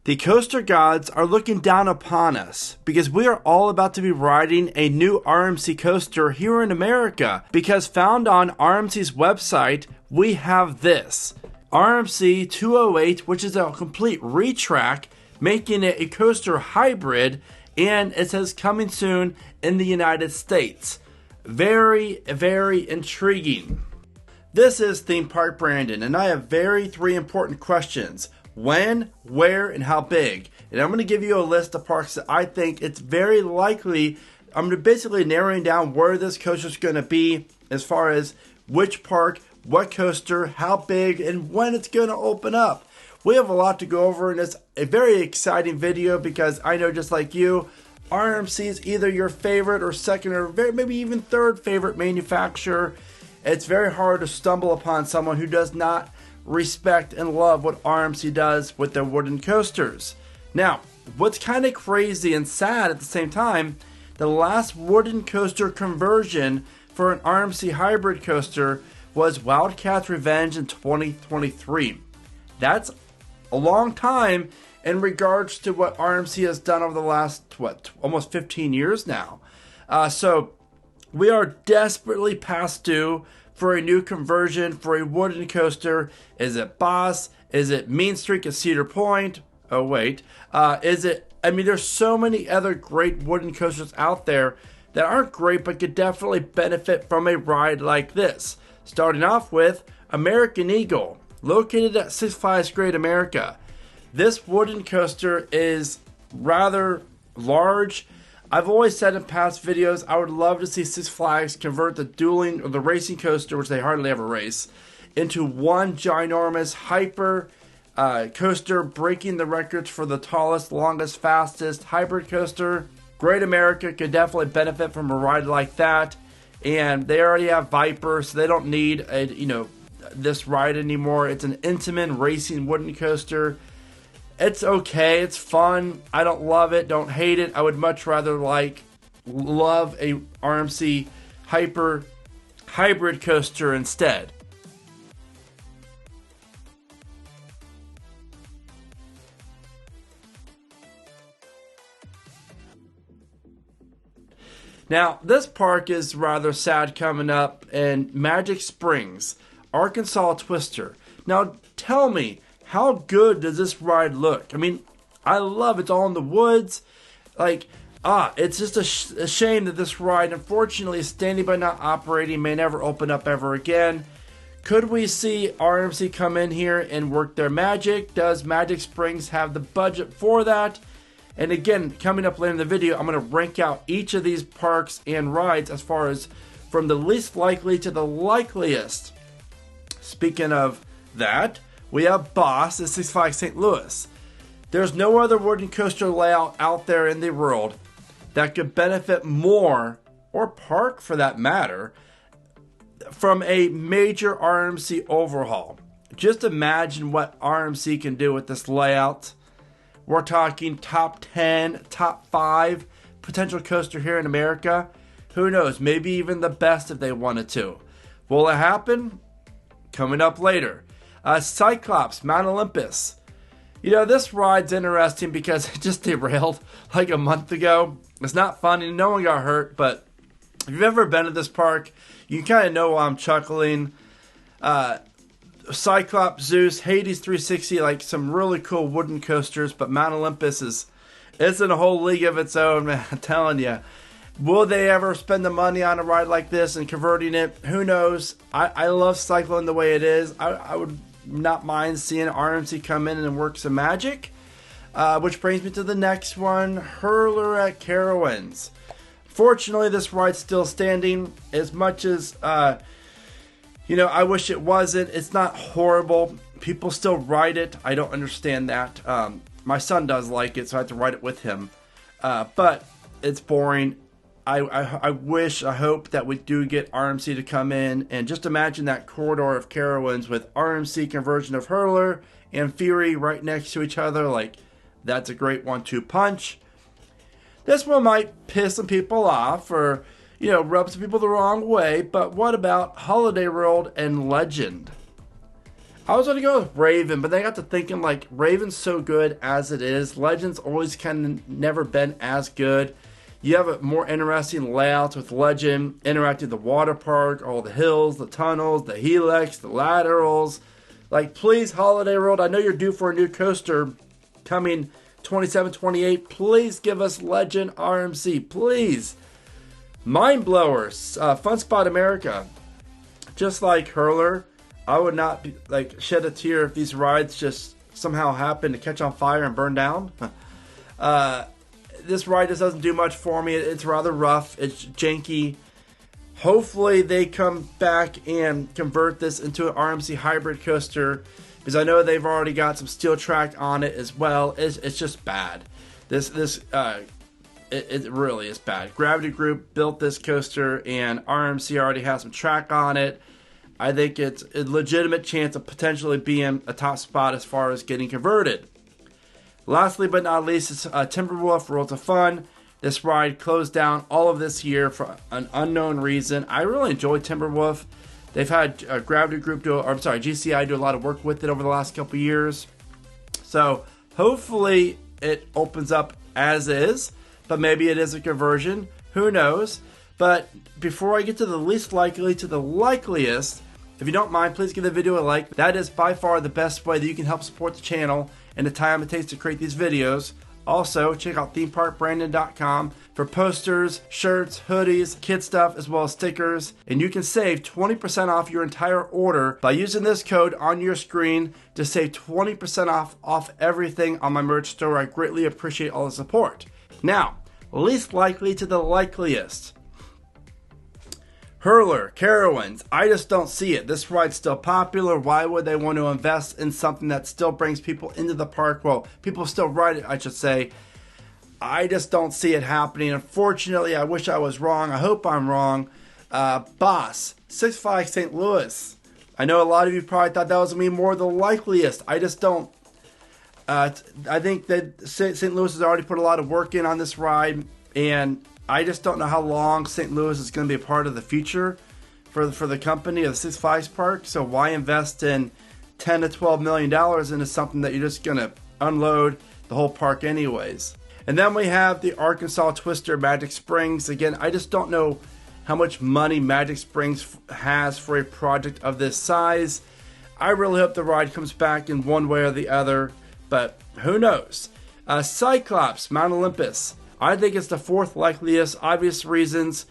The coaster gods are looking down upon us because we are all about to be riding a new RMC coaster here in America, because found on RMC's website, we have this RMC 208, which is a complete retrack, making it a coaster hybrid, and it says coming soon in the United States. Very, very intriguing. This is Theme Park Brandon, and I have three important questions. When, where, and how big? And I'm going to give you a list of parks that I think it's very likely. I'm basically narrowing down where this coaster is going to be as far as which park, what coaster, how big, and when it's going to open up. We have a lot to go over in this, a very exciting video, because I know, just like you, RMC is either your favorite or second or maybe even third favorite manufacturer. It's very hard to stumble upon someone who does not respect and love what RMC does with their wooden coasters. Now, what's kind of crazy and sad at the same time, the last wooden coaster conversion for an RMC hybrid coaster was Wildcat's Revenge in 2023. That's a long time in regards to what RMC has done over the last, almost 15 years now. So we are desperately past due for a new conversion for a wooden coaster. Is it Boss? Is it Mean Streak at Cedar Point? Oh wait, is it? I mean, there's so many other great wooden coasters out there that aren't great, but could definitely benefit from a ride like this. Starting off with American Eagle, located at Six Flags Great America. This wooden coaster is rather large. I've always said in past videos, I would love to see Six Flags convert the dueling or the racing coaster, which they hardly ever race, into one ginormous hyper coaster, breaking the records for the tallest, longest, fastest hybrid coaster. Great America could definitely benefit from a ride like that, and they already have Viper, so they don't need this ride anymore. It's an Intamin racing wooden coaster. It's okay, it's fun. I don't love it, don't hate it. I would much rather love a RMC hyper hybrid coaster instead. Now, this park is rather sad coming up in Magic Springs, Arkansas Twister. Now, tell me, how good does this ride look? I mean, I love it's all in the woods. It's just a shame that this ride, unfortunately, is standing by not operating, may never open up ever again. Could we see RMC come in here and work their magic? Does Magic Springs have the budget for that? And again, coming up later in the video, I'm going to rank out each of these parks and rides as far as from the least likely to the likeliest. Speaking of that, we have Boss at Six Flags St. Louis. There's no other wooden coaster layout out there in the world that could benefit more, or park for that matter, from a major RMC overhaul. Just imagine what RMC can do with this layout. We're talking top 10, top 5 potential coaster here in America. Who knows, maybe even the best if they wanted to. Will it happen? Coming up later. Cyclops, Mount Olympus. This ride's interesting because it just derailed like a month ago. It's not funny, no one got hurt, but if you've ever been to this park, you kind of know why I'm chuckling. Cyclops, Zeus, Hades 360, like some really cool wooden coasters, but Mount Olympus it's in a whole league of its own, man, I'm telling you. Will they ever spend the money on a ride like this and converting it? Who knows? I love cycling the way it is. I would not mind seeing RMC come in and work some magic. Which brings me to the next one, Hurler at Carowinds. Fortunately, this ride's still standing. As much as, I wish it wasn't. It's not horrible. People still ride it. I don't understand that. My son does like it, so I have to ride it with him. But it's boring. I wish, I hope that we do get RMC to come in, and just imagine that corridor of Carowinds with RMC conversion of Hurler and Fury right next to each other. That's a great 1-2 punch. This one might piss some people off or, rub some people the wrong way, but what about Holiday World and Legend? I was going to go with Raven, but then I got to thinking, like, Raven's so good as it is. Legend's always kind of never been as good. You have a more interesting layout with Legend, interacting with the water park, all the hills, the tunnels, the helix, the laterals. Like, please, Holiday World, I know you're due for a new coaster coming 27, 28. Please give us Legend RMC, please. Mind Blowers, Fun Spot America. Just like Hurler, I would not be, shed a tear if these rides just somehow happen to catch on fire and burn down. This ride just doesn't do much for me. It's rather rough. It's janky. Hopefully they come back and convert this into an RMC hybrid coaster, because I know they've already got some steel track on it as well. It's just bad. It really is bad. Gravity Group built this coaster, and RMC already has some track on it. I think it's a legitimate chance of potentially being a top spot as far as getting converted. Lastly but not least is Timberwolf Worlds of Fun. This ride closed down all of this year for an unknown reason. I really enjoy Timberwolf. They've had Gravity Group GCI do a lot of work with it over the last couple years. So hopefully it opens up as is, but maybe it is a conversion. Who knows? But before I get to the least likely to the likeliest, if you don't mind, please give the video a like. That is by far the best way that you can help support the channel and the time it takes to create these videos. Also, check out themeparkbrandon.com for posters, shirts, hoodies, kid stuff, as well as stickers. And you can save 20% off your entire order by using this code on your screen to save 20% off everything on my merch store. I greatly appreciate all the support. Now, least likely to the likeliest. Hurler, Carowinds, I just don't see it. This ride's still popular. Why would they want to invest in something that still brings people into the park? Well, people still ride it, I should say. I just don't see it happening. Unfortunately, I wish I was wrong. I hope I'm wrong. Boss, Six Flags St. Louis. I know a lot of you probably thought that was going to be more the likeliest. I just don't. I think that St. Louis has already put a lot of work in on this ride, and I just don't know how long St. Louis is going to be a part of the future for the company of the Six Flags Park. So why invest in $10 to $12 million into something that you're just going to unload the whole park anyways? And then we have the Arkansas Twister Magic Springs. Again, I just don't know how much money Magic Springs has for a project of this size. I really hope the ride comes back in one way or the other, but who knows? Cyclops, Mount Olympus. I think it's the fourth likeliest. Obvious reasons.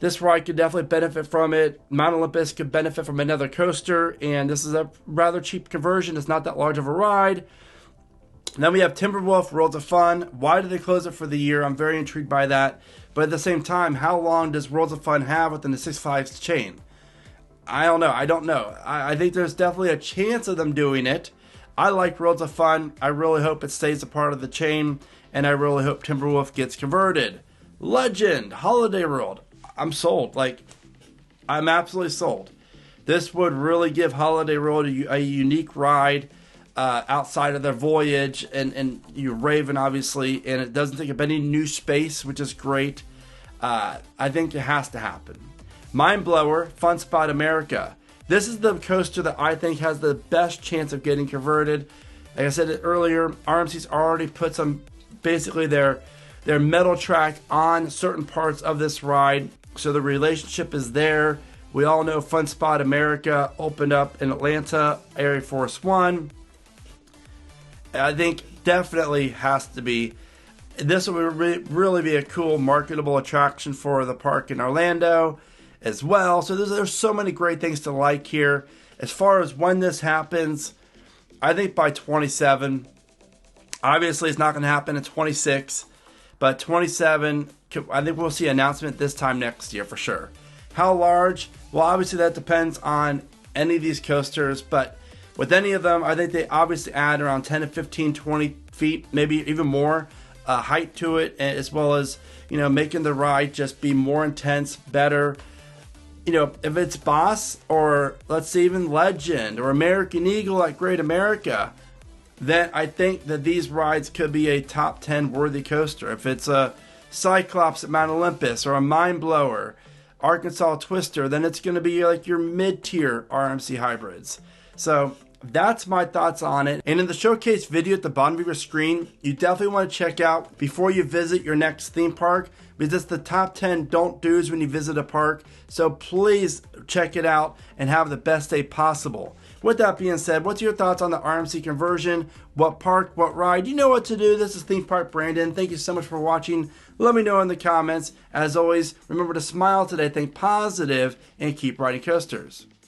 This ride could definitely benefit from it. Mount Olympus could benefit from another coaster, and this is a rather cheap conversion. It's not that large of a ride. And then we have Timberwolf Worlds of Fun. Why did they close it for the year? I'm very intrigued by that. But at the same time, how long does Worlds of Fun have within the Six Flags chain? I don't know. I don't know. I think there's definitely a chance of them doing it. I like Worlds of Fun. I really hope it stays a part of the chain, and I really hope Timberwolf gets converted. Legend, Holiday World. I'm sold. I'm absolutely sold. This would really give Holiday World a unique ride outside of their voyage, and you Raven, obviously, and it doesn't take up any new space, which is great. I think it has to happen. Mind Blower, Fun Spot America. This is the coaster that I think has the best chance of getting converted. Like I said earlier, RMC's already put some, basically their metal track on certain parts of this ride, so the relationship is there. We all know Fun Spot America opened up in Atlanta, Air Force One. I think definitely has to be. This will really be a cool marketable attraction for the park in Orlando as well. So there's so many great things to like here. As far as when this happens, I think by 27. Obviously, it's not going to happen in 26, but 27, I think we'll see an announcement this time next year for sure. How large? Well, obviously that depends on any of these coasters, but with any of them, I think they obviously add around 10 to 15, 20 feet, maybe even more height to it, as well as, making the ride just be more intense, better. If it's Boss, or let's say even Legend or American Eagle at Great America, then I think that these rides could be a top 10 worthy coaster. If it's a Cyclops at Mount Olympus or a Mind Blower, Arkansas Twister, then it's going to be like your mid-tier RMC hybrids. So That's my thoughts on it. And in the showcase video at the bottom of your screen, you definitely want to check out before you visit your next theme park, because it's the top 10 don't do's when you visit a park. So please check it out and have the best day possible. With that being said, what's your thoughts on the RMC conversion? What park, what ride? You know what to do. This is Theme Park Brandon. Thank you so much for watching. Let me know in the comments. As always, remember to smile today, think positive, and keep riding coasters.